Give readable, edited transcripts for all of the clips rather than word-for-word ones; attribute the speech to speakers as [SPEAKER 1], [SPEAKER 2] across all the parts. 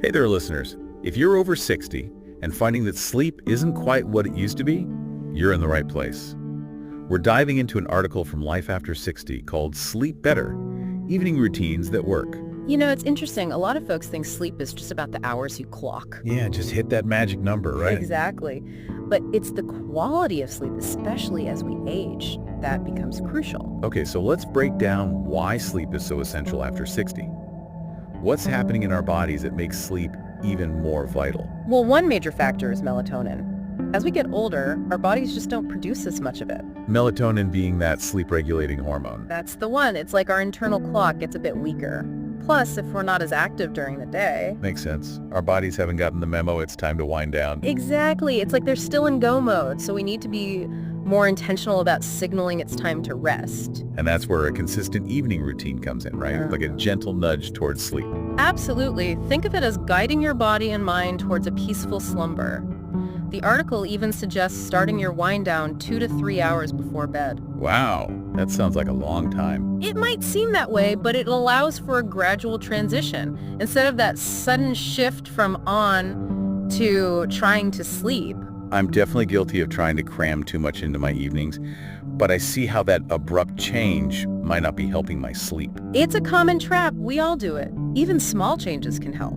[SPEAKER 1] Hey there, listeners. If you're over 60 and finding that sleep isn't quite what it used to be, you're in the right place. We're diving into an article from Life After 60 called Sleep Better, Evening Routines That Work.
[SPEAKER 2] You know, it's interesting. A lot of folks think sleep is just about the hours you clock.
[SPEAKER 1] Yeah, just hit that magic number, right?
[SPEAKER 2] Exactly. But it's the quality of sleep, especially as we age, that becomes crucial.
[SPEAKER 1] Okay, so let's break down why sleep is so essential after 60. What's happening in our bodies that makes sleep even more vital?
[SPEAKER 2] Well, one major factor is melatonin. As we get older, our bodies just don't produce as much of it.
[SPEAKER 1] Melatonin being that sleep-regulating hormone.
[SPEAKER 2] That's the one. It's like our internal clock gets a bit weaker. Plus, if we're not as active during the day...
[SPEAKER 1] Makes sense. Our bodies haven't gotten the memo, it's time to wind down.
[SPEAKER 2] Exactly. It's like they're still in go mode, so we need to be more intentional about signaling it's time to rest.
[SPEAKER 1] And that's where a consistent evening routine comes in, right? Like a gentle nudge towards sleep.
[SPEAKER 2] Absolutely. Think of it as guiding your body and mind towards a peaceful slumber. The article even suggests starting your wind down 2 to 3 hours before bed.
[SPEAKER 1] Wow, that sounds like a long time.
[SPEAKER 2] It might seem that way, but it allows for a gradual transition. Instead of that sudden shift from on to trying to sleep.
[SPEAKER 1] I'm definitely guilty of trying to cram too much into my evenings, but I see how that abrupt change might not be helping my sleep.
[SPEAKER 2] It's a common trap. We all do it. Even small changes can help.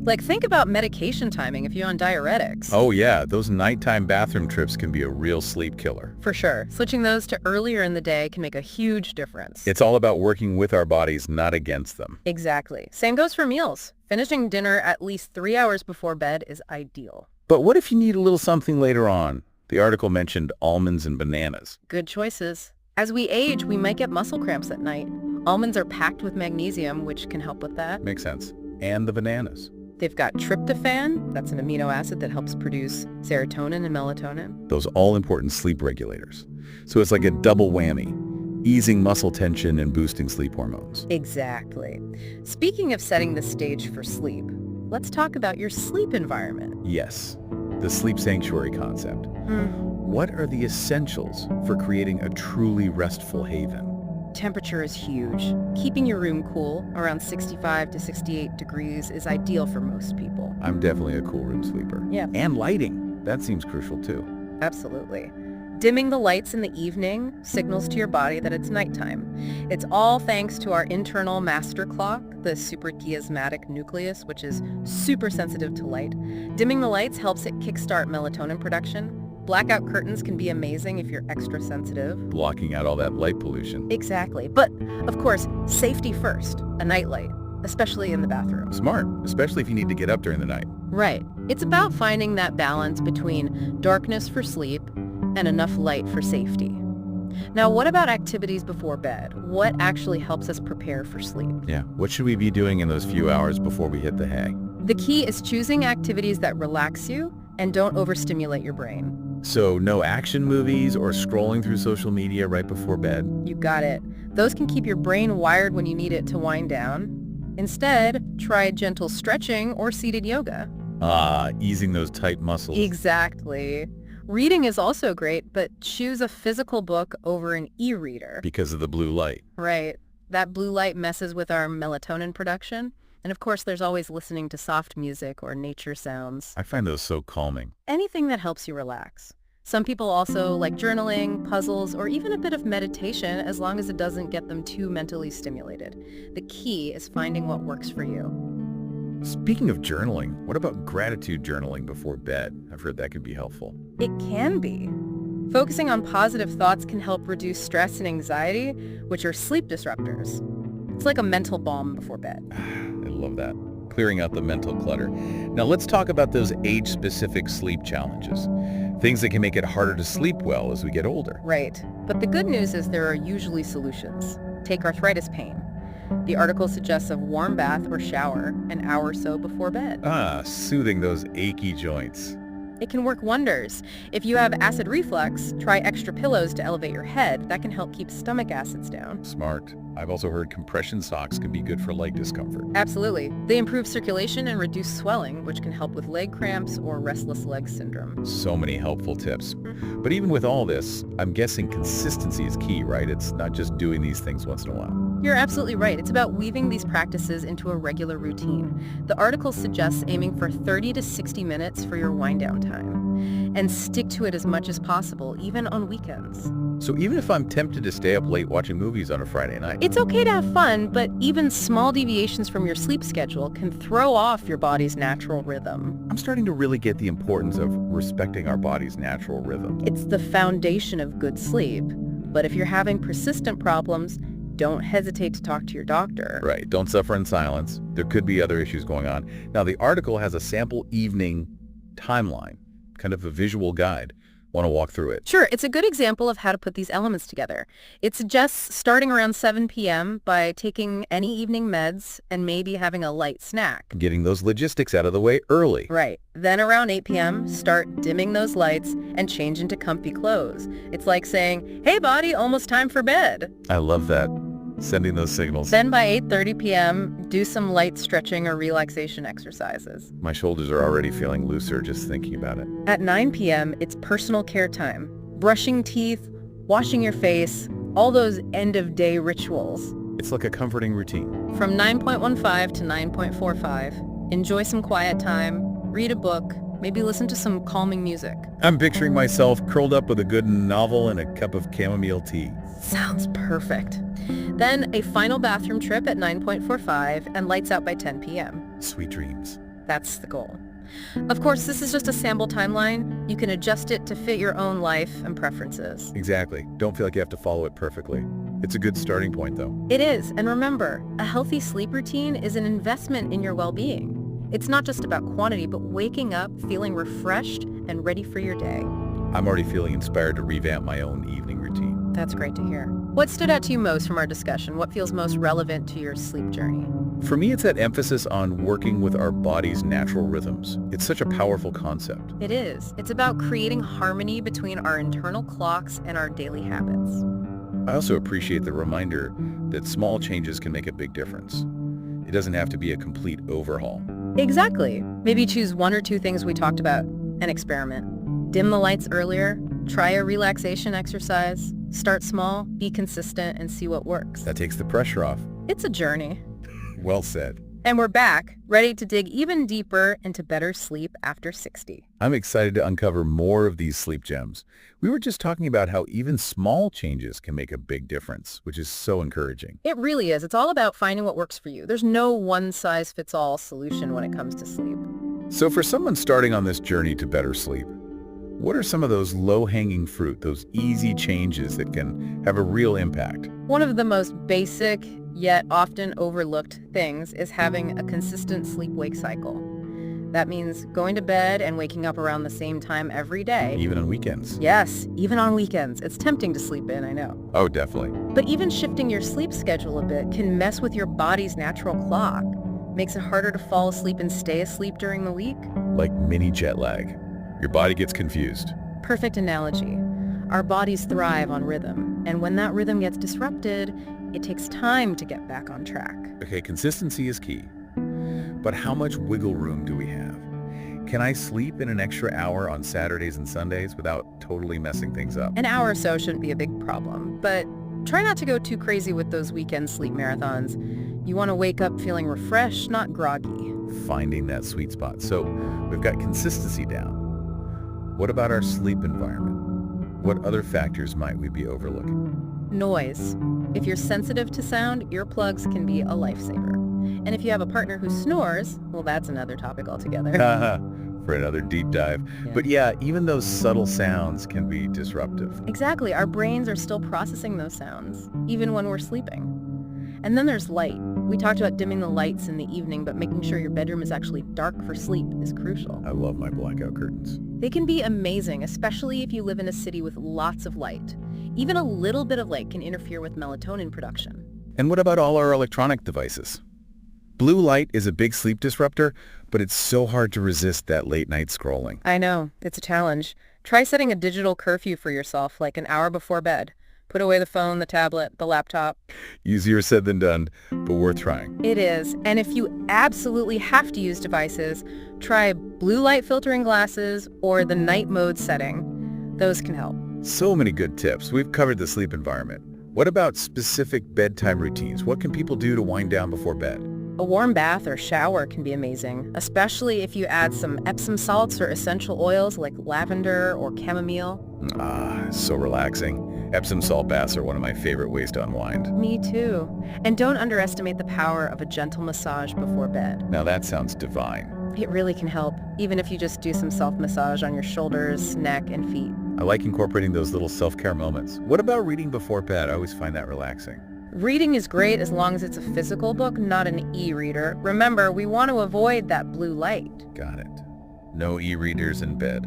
[SPEAKER 2] Like, think about medication timing if you're on diuretics.
[SPEAKER 1] Oh yeah, those nighttime bathroom trips can be a real sleep killer.
[SPEAKER 2] For sure. Switching those to earlier in the day can make a huge difference.
[SPEAKER 1] It's all about working with our bodies, not against them.
[SPEAKER 2] Exactly. Same goes for meals. Finishing dinner at least 3 hours before bed is ideal.
[SPEAKER 1] But what if you need a little something later on? The article mentioned almonds and bananas.
[SPEAKER 2] Good choices. As we age, we might get muscle cramps at night. Almonds are packed with magnesium, which can help with that.
[SPEAKER 1] Makes sense. And the bananas.
[SPEAKER 2] They've got tryptophan, that's an amino acid that helps produce serotonin and melatonin.
[SPEAKER 1] Those all-important sleep regulators. So it's like a double whammy, easing muscle tension and boosting sleep hormones.
[SPEAKER 2] Exactly. Speaking of setting the stage for sleep, let's talk about your sleep environment.
[SPEAKER 1] Yes, the sleep sanctuary concept. What are the essentials for creating a truly restful haven?
[SPEAKER 2] Temperature is huge. Keeping your room cool, around 65 to 68 degrees, is ideal for most people.
[SPEAKER 1] I'm definitely a cool room sleeper.
[SPEAKER 2] Yeah.
[SPEAKER 1] And lighting. That seems crucial too.
[SPEAKER 2] Absolutely. Dimming the lights in the evening signals to your body that it's nighttime. It's all thanks to our internal master clock, the suprachiasmatic nucleus, which is super sensitive to light. Dimming the lights helps it kickstart melatonin production. Blackout curtains can be amazing if you're extra sensitive.
[SPEAKER 1] Blocking out all that light pollution.
[SPEAKER 2] Exactly. But, of course, safety first. A nightlight, especially in the bathroom.
[SPEAKER 1] Smart, especially if you need to get up during the night.
[SPEAKER 2] Right. It's about finding that balance between darkness for sleep and enough light for safety. Now, what about activities before bed? What actually helps us prepare for sleep?
[SPEAKER 1] Yeah, what should we be doing in those few hours before we hit the hay?
[SPEAKER 2] The key is choosing activities that relax you and don't overstimulate your brain.
[SPEAKER 1] So no action movies or scrolling through social media right before bed?
[SPEAKER 2] You got it. Those can keep your brain wired when you need it to wind down. Instead, try gentle stretching or seated yoga.
[SPEAKER 1] Easing those tight muscles.
[SPEAKER 2] Exactly. Reading is also great, but choose a physical book over an e-reader.
[SPEAKER 1] Because of the blue light.
[SPEAKER 2] Right. That blue light messes with our melatonin production. And of course, there's always listening to soft music or nature sounds.
[SPEAKER 1] I find those so calming.
[SPEAKER 2] Anything that helps you relax. Some people also like journaling, puzzles, or even a bit of meditation as long as it doesn't get them too mentally stimulated. The key is finding what works for you.
[SPEAKER 1] Speaking of journaling, what about gratitude journaling before bed? I've heard that can be helpful.
[SPEAKER 2] It can be. Focusing on positive thoughts can help reduce stress and anxiety, which are sleep disruptors. It's like a mental balm before bed.
[SPEAKER 1] I love that. Clearing out the mental clutter. Now let's talk about those age-specific sleep challenges. Things that can make it harder to sleep well as we get older.
[SPEAKER 2] Right. But the good news is there are usually solutions. Take arthritis pain. The article suggests a warm bath or shower an hour or so before bed.
[SPEAKER 1] Soothing those achy joints.
[SPEAKER 2] It can work wonders. If you have acid reflux, try extra pillows to elevate your head. That can help keep stomach acids down.
[SPEAKER 1] Smart. I've also heard compression socks can be good for leg discomfort.
[SPEAKER 2] Absolutely. They improve circulation and reduce swelling, which can help with leg cramps or restless leg syndrome.
[SPEAKER 1] So many helpful tips. But even with all this, I'm guessing consistency is key, right? It's not just doing these things once in a while.
[SPEAKER 2] You're absolutely right. It's about weaving these practices into a regular routine. The article suggests aiming for 30 to 60 minutes for your wind-down time. And stick to it as much as possible, even on weekends.
[SPEAKER 1] So even if I'm tempted to stay up late watching movies on a Friday night,
[SPEAKER 2] It's okay to have fun, but even small deviations from your sleep schedule can throw off your body's natural rhythm.
[SPEAKER 1] I'm starting to really get the importance of respecting our body's natural rhythm.
[SPEAKER 2] It's the foundation of good sleep. But if you're having persistent problems, don't hesitate to talk to your doctor.
[SPEAKER 1] Right, don't suffer in silence. There could be other issues going on. Now, the article has a sample evening timeline, kind of a visual guide. Want to walk through it?
[SPEAKER 2] Sure, it's a good example of how to put these elements together. It suggests starting around 7 p.m. by taking any evening meds and maybe having a light snack.
[SPEAKER 1] Getting those logistics out of the way early.
[SPEAKER 2] Right. Then around 8 p.m., start dimming those lights and change into comfy clothes. It's like saying, hey, body, almost time for bed.
[SPEAKER 1] I love that. Sending those signals.
[SPEAKER 2] Then by 8:30 p.m., do some light stretching or relaxation exercises.
[SPEAKER 1] My shoulders are already feeling looser just thinking about it.
[SPEAKER 2] At 9 p.m., it's personal care time. Brushing teeth, washing your face, all those end-of-day rituals.
[SPEAKER 1] It's like a comforting routine.
[SPEAKER 2] From 9.15 to 9.45, enjoy some quiet time, read a book, maybe listen to some calming music.
[SPEAKER 1] I'm picturing myself curled up with a good novel and a cup of chamomile tea.
[SPEAKER 2] Sounds perfect. Then a final bathroom trip at 9.45 and lights out by 10 p.m.
[SPEAKER 1] Sweet dreams.
[SPEAKER 2] That's the goal. Of course, this is just a sample timeline. You can adjust it to fit your own life and preferences.
[SPEAKER 1] Exactly. Don't feel like you have to follow it perfectly. It's a good starting point, though.
[SPEAKER 2] It is. And remember, a healthy sleep routine is an investment in your well-being. It's not just about quantity, but waking up feeling refreshed and ready for your day.
[SPEAKER 1] I'm already feeling inspired to revamp my own evening routine.
[SPEAKER 2] That's great to hear. What stood out to you most from our discussion? What feels most relevant to your sleep journey?
[SPEAKER 1] For me, it's that emphasis on working with our body's natural rhythms. It's such a powerful concept.
[SPEAKER 2] It is. It's about creating harmony between our internal clocks and our daily habits.
[SPEAKER 1] I also appreciate the reminder that small changes can make a big difference. It doesn't have to be a complete overhaul.
[SPEAKER 2] Exactly. Maybe choose one or two things we talked about and experiment. Dim the lights earlier, try a relaxation exercise, start small, be consistent, and see what works.
[SPEAKER 1] That takes the pressure off.
[SPEAKER 2] It's a journey.
[SPEAKER 1] Well said.
[SPEAKER 2] And we're back, ready to dig even deeper into better sleep after 60.
[SPEAKER 1] I'm excited to uncover more of these sleep gems. We were just talking about how even small changes can make a big difference, which is so encouraging.
[SPEAKER 2] It really is. It's all about finding what works for you. There's no one-size-fits-all solution when it comes to sleep.
[SPEAKER 1] So for someone starting on this journey to better sleep, what are some of those low-hanging fruit, those easy changes that can have a real impact?
[SPEAKER 2] One of the most basic yet often overlooked things is having a consistent sleep-wake cycle. That means going to bed and waking up around the same time every day.
[SPEAKER 1] Even on weekends?
[SPEAKER 2] Yes, even on weekends. It's tempting to sleep in, I know.
[SPEAKER 1] Oh, definitely.
[SPEAKER 2] But even shifting your sleep schedule a bit can mess with your body's natural clock. Makes it harder to fall asleep and stay asleep during the week.
[SPEAKER 1] Like mini jet lag. Your body gets confused.
[SPEAKER 2] Perfect analogy. Our bodies thrive on rhythm, and when that rhythm gets disrupted, it takes time to get back on track.
[SPEAKER 1] Okay, consistency is key. But how much wiggle room do we have? Can I sleep in an extra hour on Saturdays and Sundays without totally messing things up?
[SPEAKER 2] An hour or so shouldn't be a big problem, but try not to go too crazy with those weekend sleep marathons. You want to wake up feeling refreshed, not groggy.
[SPEAKER 1] Finding that sweet spot. So we've got consistency down. What about our sleep environment? What other factors might we be overlooking?
[SPEAKER 2] Noise. If you're sensitive to sound, earplugs can be a lifesaver. And if you have a partner who snores, well, that's another topic altogether.
[SPEAKER 1] For another deep dive.
[SPEAKER 2] Yeah.
[SPEAKER 1] But yeah, even those subtle sounds can be disruptive.
[SPEAKER 2] Exactly. Our brains are still processing those sounds, even when we're sleeping. And then there's light. We talked about dimming the lights in the evening, but making sure your bedroom is actually dark for sleep is crucial.
[SPEAKER 1] I love my blackout curtains.
[SPEAKER 2] They can be amazing, especially if you live in a city with lots of light. Even a little bit of light can interfere with melatonin production.
[SPEAKER 1] And what about all our electronic devices? Blue light is a big sleep disruptor, but it's so hard to resist that late night scrolling.
[SPEAKER 2] I know, it's a challenge. Try setting a digital curfew for yourself, like an hour before bed. Put away the phone, the tablet, the laptop.
[SPEAKER 1] Easier said than done, but worth trying.
[SPEAKER 2] It is. And if you absolutely have to use devices, try blue light filtering glasses or the night mode setting. Those can help.
[SPEAKER 1] So many good tips. We've covered the sleep environment. What about specific bedtime routines? What can people do to wind down before bed?
[SPEAKER 2] A warm bath or shower can be amazing, especially if you add some Epsom salts or essential oils like lavender or chamomile.
[SPEAKER 1] Ah, so relaxing. Epsom salt baths are one of my favorite ways to unwind.
[SPEAKER 2] Me too. And don't underestimate the power of a gentle massage before bed.
[SPEAKER 1] Now that sounds divine.
[SPEAKER 2] It really can help, even if you just do some self-massage on your shoulders, neck, and feet.
[SPEAKER 1] I like incorporating those little self-care moments. What about reading before bed? I always find that relaxing.
[SPEAKER 2] Reading is great as long as it's a physical book, not an e-reader. Remember, we want to avoid that blue light.
[SPEAKER 1] Got it. No e-readers in bed.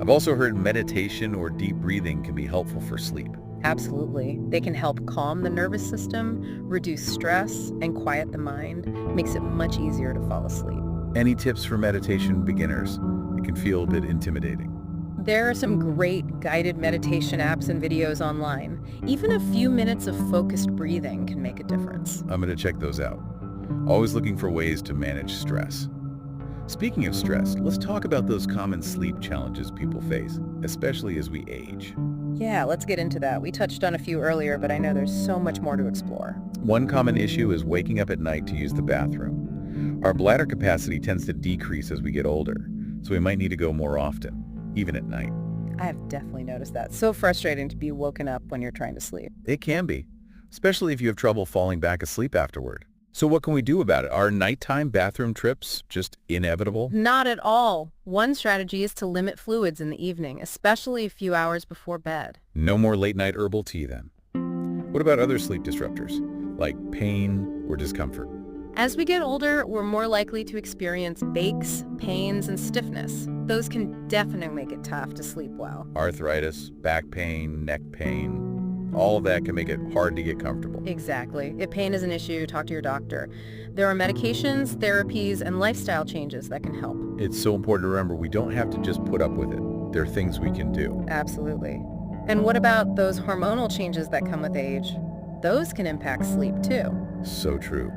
[SPEAKER 1] I've also heard meditation or deep breathing can be helpful for sleep.
[SPEAKER 2] Absolutely. They can help calm the nervous system, reduce stress, and quiet the mind. Makes it much easier to fall asleep.
[SPEAKER 1] Any tips for meditation beginners? It can feel a bit intimidating.
[SPEAKER 2] There are some great guided meditation apps and videos online. Even a few minutes of focused breathing can make a difference.
[SPEAKER 1] I'm going to check those out. Always looking for ways to manage stress. Speaking of stress, let's talk about those common sleep challenges people face, especially as we age.
[SPEAKER 2] Yeah, let's get into that. We touched on a few earlier, but I know there's so much more to explore.
[SPEAKER 1] One common issue is waking up at night to use the bathroom. Our bladder capacity tends to decrease as we get older, so we might need to go more often, even at night.
[SPEAKER 2] I have definitely noticed that. So frustrating to be woken up when you're trying to sleep.
[SPEAKER 1] It can be, especially if you have trouble falling back asleep afterward. So what can we do about it? Are nighttime bathroom trips just inevitable?
[SPEAKER 2] Not at all. One strategy is to limit fluids in the evening, especially a few hours before bed.
[SPEAKER 1] No more late-night herbal tea then. What about other sleep disruptors, like pain or discomfort?
[SPEAKER 2] As we get older, we're more likely to experience aches, pains, and stiffness. Those can definitely make it tough to sleep well.
[SPEAKER 1] Arthritis, back pain, neck pain, all of that can make it hard to get comfortable.
[SPEAKER 2] Exactly. If pain is an issue, talk to your doctor. There are medications, therapies, and lifestyle changes that can help.
[SPEAKER 1] It's so important to remember we don't have to just put up with it. There are things we can do.
[SPEAKER 2] Absolutely. And what about those hormonal changes that come with age? Those can impact sleep too.
[SPEAKER 1] So true.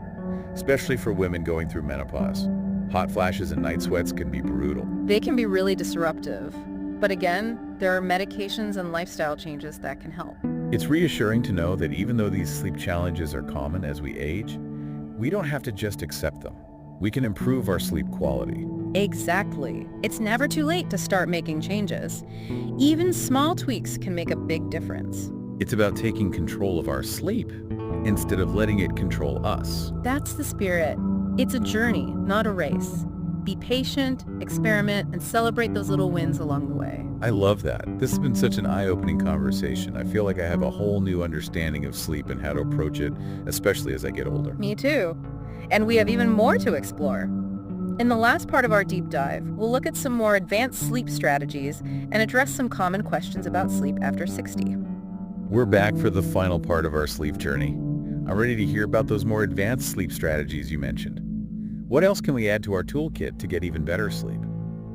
[SPEAKER 1] Especially for women going through menopause. Hot flashes and night sweats can be brutal.
[SPEAKER 2] They can be really disruptive. But again, there are medications and lifestyle changes that can help.
[SPEAKER 1] It's reassuring to know that even though these sleep challenges are common as we age, we don't have to just accept them. We can improve our sleep quality.
[SPEAKER 2] Exactly. It's never too late to start making changes. Even small tweaks can make a big difference.
[SPEAKER 1] It's about taking control of our sleep instead of letting it control us.
[SPEAKER 2] That's the spirit. It's a journey, not a race. Be patient, experiment, and celebrate those little wins along the way.
[SPEAKER 1] I love that. This has been such an eye-opening conversation. I feel like I have a whole new understanding of sleep and how to approach it, especially as I get older.
[SPEAKER 2] Me too. And we have even more to explore. In the last part of our deep dive, we'll look at some more advanced sleep strategies and address some common questions about sleep after 60.
[SPEAKER 1] We're back for the final part of our sleep journey. I'm ready to hear about those more advanced sleep strategies you mentioned. What else can we add to our toolkit to get even better sleep?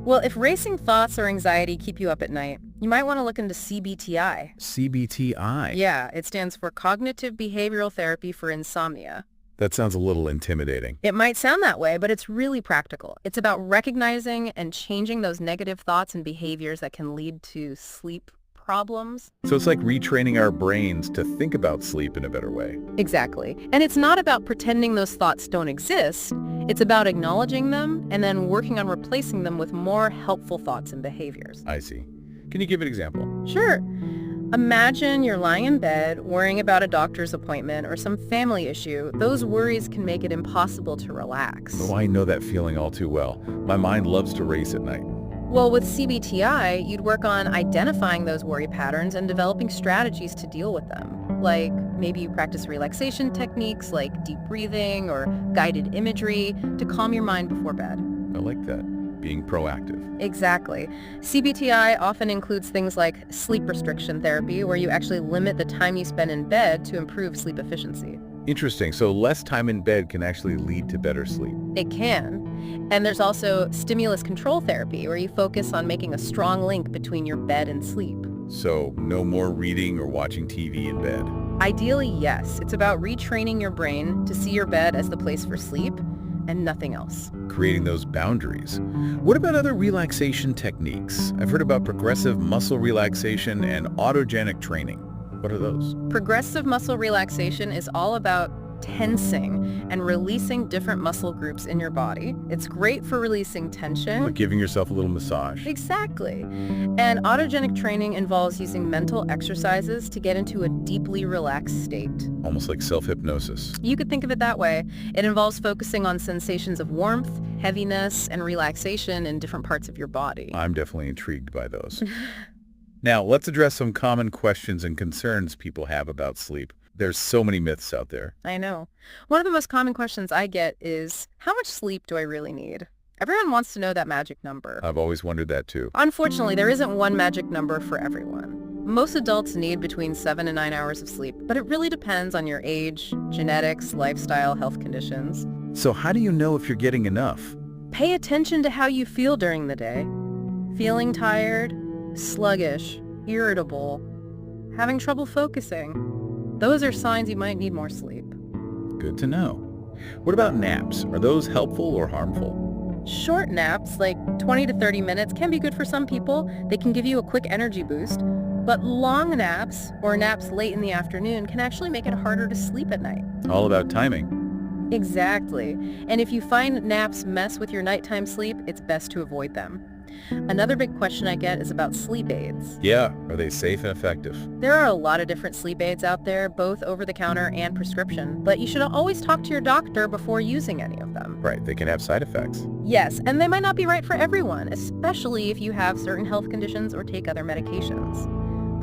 [SPEAKER 2] Well, if racing thoughts or anxiety keep you up at night, you might want to look into CBTI.
[SPEAKER 1] CBTI?
[SPEAKER 2] Yeah, it stands for Cognitive Behavioral Therapy for Insomnia.
[SPEAKER 1] That sounds a little intimidating.
[SPEAKER 2] It might sound that way, but it's really practical. It's about recognizing and changing those negative thoughts and behaviors that can lead to sleep problems.
[SPEAKER 1] So it's like retraining our brains to think about sleep in a better way.
[SPEAKER 2] Exactly. And it's not about pretending those thoughts don't exist. It's about acknowledging them and then working on replacing them with more helpful thoughts and behaviors.
[SPEAKER 1] I see. Can you give an example?
[SPEAKER 2] Sure. Imagine you're lying in bed worrying about a doctor's appointment or some family issue. Those worries can make it impossible to relax.
[SPEAKER 1] Oh, I know that feeling all too well. My mind loves to race at night.
[SPEAKER 2] Well, with CBTI, you'd work on identifying those worry patterns and developing strategies to deal with them. Like maybe you practice relaxation techniques like deep breathing or guided imagery to calm your mind before bed.
[SPEAKER 1] I like that. Being proactive.
[SPEAKER 2] Exactly. CBTI often includes things like sleep restriction therapy, where you actually limit the time you spend in bed to improve sleep efficiency.
[SPEAKER 1] Interesting. So less time in bed can actually lead to better sleep.
[SPEAKER 2] It can. And there's also stimulus control therapy, where you focus on making a strong link between your bed and sleep.
[SPEAKER 1] So no more reading or watching TV in bed.
[SPEAKER 2] Ideally, yes. It's about retraining your brain to see your bed as the place for sleep and nothing else.
[SPEAKER 1] Creating those boundaries. What about other relaxation techniques? I've heard about progressive muscle relaxation and autogenic training. What are those?
[SPEAKER 2] Progressive muscle relaxation is all about tensing and releasing different muscle groups in your body. It's great for releasing tension.
[SPEAKER 1] Like giving yourself a little massage.
[SPEAKER 2] Exactly. And autogenic training involves using mental exercises to get into a deeply relaxed state.
[SPEAKER 1] Almost like self-hypnosis.
[SPEAKER 2] You could think of it that way. It involves focusing on sensations of warmth, heaviness, and relaxation in different parts of your body.
[SPEAKER 1] I'm definitely intrigued by those. Now, let's address some common questions and concerns people have about sleep. There's so many myths out there.
[SPEAKER 2] I know. One of the most common questions I get is, how much sleep do I really need? Everyone wants to know that magic number.
[SPEAKER 1] I've always wondered that too.
[SPEAKER 2] Unfortunately, there isn't one magic number for everyone. Most adults need between 7 and 9 hours of sleep, but it really depends on your age, genetics, lifestyle, health conditions.
[SPEAKER 1] So how do you know if you're getting enough?
[SPEAKER 2] Pay attention to how you feel during the day. Feeling tired, sluggish, irritable, having trouble focusing. Those are signs you might need more sleep.
[SPEAKER 1] Good to know. What about naps? Are those helpful or harmful?
[SPEAKER 2] Short naps, like 20 to 30 minutes, can be good for some people. They can give you a quick energy boost. But long naps, or naps late in the afternoon, can actually make it harder to sleep at night.
[SPEAKER 1] All about timing.
[SPEAKER 2] Exactly. And if you find naps mess with your nighttime sleep, it's best to avoid them. Another big question I get is about sleep aids.
[SPEAKER 1] Yeah, are they safe and effective?
[SPEAKER 2] There are a lot of different sleep aids out there, both over-the-counter and prescription, but you should always talk to your doctor before using any of them.
[SPEAKER 1] Right, they can have side effects.
[SPEAKER 2] Yes, and they might not be right for everyone, especially if you have certain health conditions or take other medications.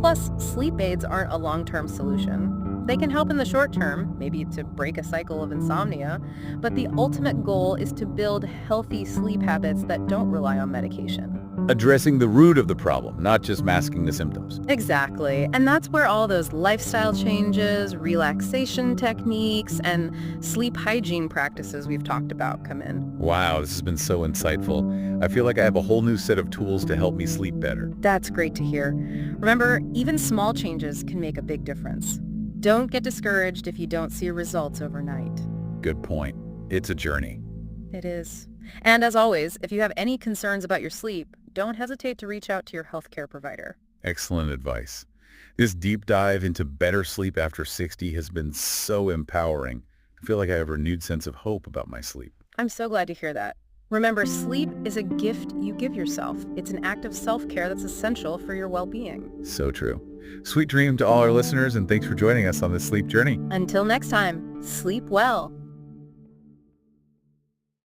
[SPEAKER 2] Plus, sleep aids aren't a long-term solution. They can help in the short term, maybe to break a cycle of insomnia, but the ultimate goal is to build healthy sleep habits that don't rely on medication.
[SPEAKER 1] Addressing the root of the problem, not just masking the symptoms.
[SPEAKER 2] Exactly, and that's where all those lifestyle changes, relaxation techniques, and sleep hygiene practices we've talked about come in.
[SPEAKER 1] Wow, this has been so insightful. I feel like I have a whole new set of tools to help me sleep better.
[SPEAKER 2] That's great to hear. Remember, even small changes can make a big difference. Don't get discouraged if you don't see results overnight.
[SPEAKER 1] Good point. It's a journey.
[SPEAKER 2] It is. And as always, if you have any concerns about your sleep, don't hesitate to reach out to your healthcare provider.
[SPEAKER 1] Excellent advice. This deep dive into better sleep after 60 has been so empowering. I feel like I have a renewed sense of hope about my sleep.
[SPEAKER 2] I'm so glad to hear that. Remember, sleep is a gift you give yourself. It's an act of self-care that's essential for your well-being.
[SPEAKER 1] So true. Sweet dream to all our listeners, and thanks for joining us on this sleep journey.
[SPEAKER 2] Until next time, sleep well.